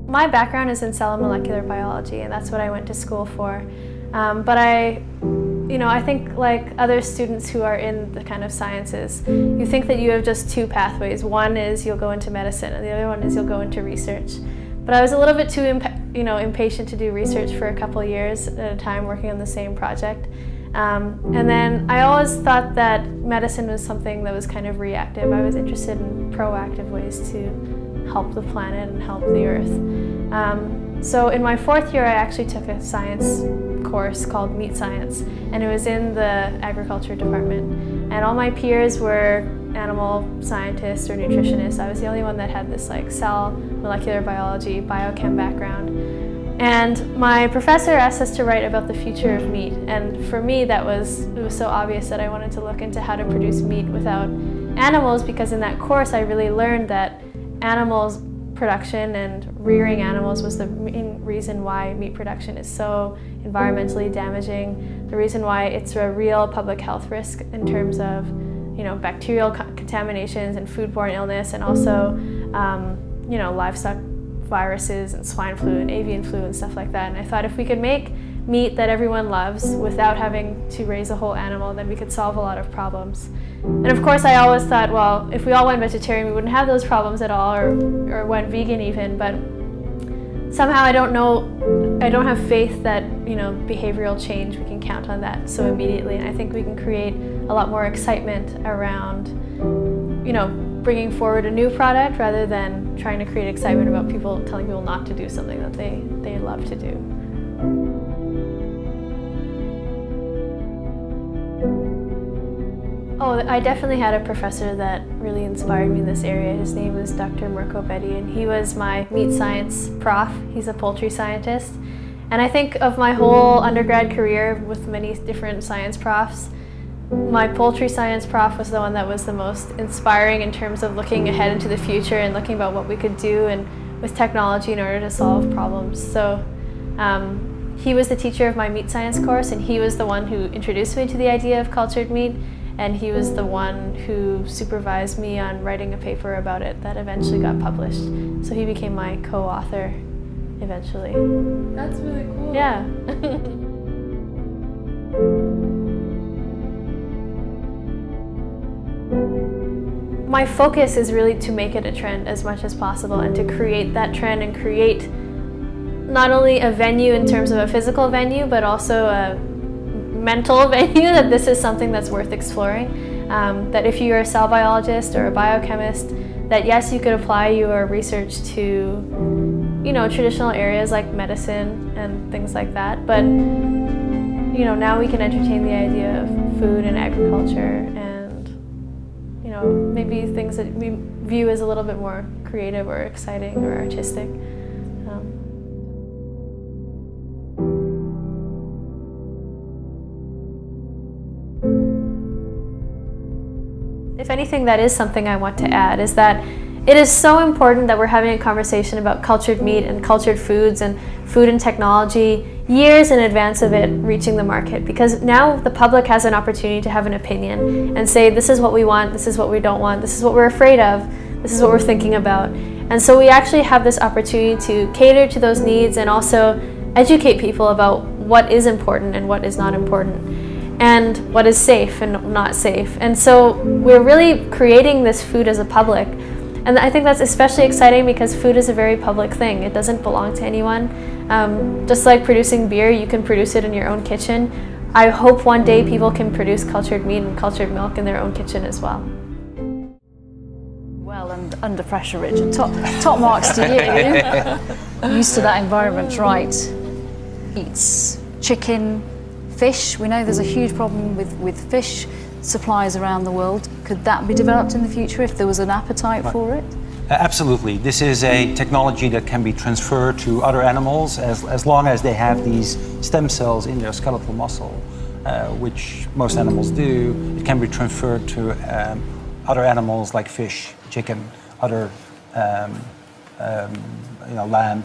My background is in cell and molecular biology, and that's what I went to school for. But I think like other students who are in the kind of sciences, you think that you have just two pathways. One is you'll go into medicine, and the other one is you'll go into research. But I was a little bit too impatient to do research for a couple of years at a time working on the same project. And then I always thought that medicine was something that was kind of reactive. I was interested in proactive ways to help the planet and help the earth. So in my fourth year, I actually took a science course called Meat Science, and it was in the agriculture department. And all my peers were animal scientists or nutritionists. I was the only one that had this like cell, molecular biology, biochem background. And my professor asked us to write about the future of meat. And for me, it was so obvious that I wanted to look into how to produce meat without animals, because in that course I really learned that animals production and rearing animals was the main reason why meat production is so environmentally damaging, the reason why it's a real public health risk in terms of bacterial contaminations and foodborne illness, and also livestock viruses and swine flu and avian flu and stuff like that. And I thought if we could make meat that everyone loves without having to raise a whole animal, then we could solve a lot of problems. And of course I always thought, well, if we all went vegetarian we wouldn't have those problems at all, or went vegan even, but somehow I don't have faith that behavioral change, we can count on that so immediately. And I think we can create a lot more excitement around bringing forward a new product rather than trying to create excitement about telling people not to do something that they love to do. Oh, I definitely had a professor that really inspired me in this area. His name was Dr. Mirko Betty, and he was my meat science prof. He's a poultry scientist. And I think of my whole undergrad career with many different science profs, my poultry science prof was the one that was the most inspiring in terms of looking ahead into the future and looking about what we could do and with technology in order to solve problems. So he was the teacher of my meat science course, and he was the one who introduced me to the idea of cultured meat. And he was the one who supervised me on writing a paper about it that eventually got published. So he became my co-author eventually. That's really cool. Yeah. My focus is really to make it a trend as much as possible, and to create that trend and create not only a venue in terms of a physical venue, but also a mental venue, that this is something that's worth exploring. That if you're a cell biologist or a biochemist, that yes, you could apply your research to traditional areas like medicine and things like that, but now we can entertain the idea of food and agriculture and maybe things that we view as a little bit more creative or exciting or artistic. If anything, that is something I want to add, is that it is so important that we're having a conversation about cultured meat and cultured foods and food and technology years in advance of it reaching the market, because now the public has an opportunity to have an opinion and say, this is what we want, this is what we don't want, this is what we're afraid of, this is what we're thinking about. And so we actually have this opportunity to cater to those needs and also educate people about what is important and what is not important, and what is safe and not safe. And so we're really creating this food as a public. And I think that's especially exciting because food is a very public thing. It doesn't belong to anyone. Just like producing beer, you can produce it in your own kitchen. I hope one day people can produce cultured meat and cultured milk in their own kitchen as well. Well, and under pressure, Richard. Top marks to you. Used to that environment, right? Eats chicken, fish. We know there's a huge problem with fish supplies around the world. Could that be developed in the future if there was an appetite for it? Absolutely. This is a technology that can be transferred to other animals as long as they have these stem cells in their skeletal muscle, which most animals do. It can be transferred to other animals like fish, chicken, other lamb,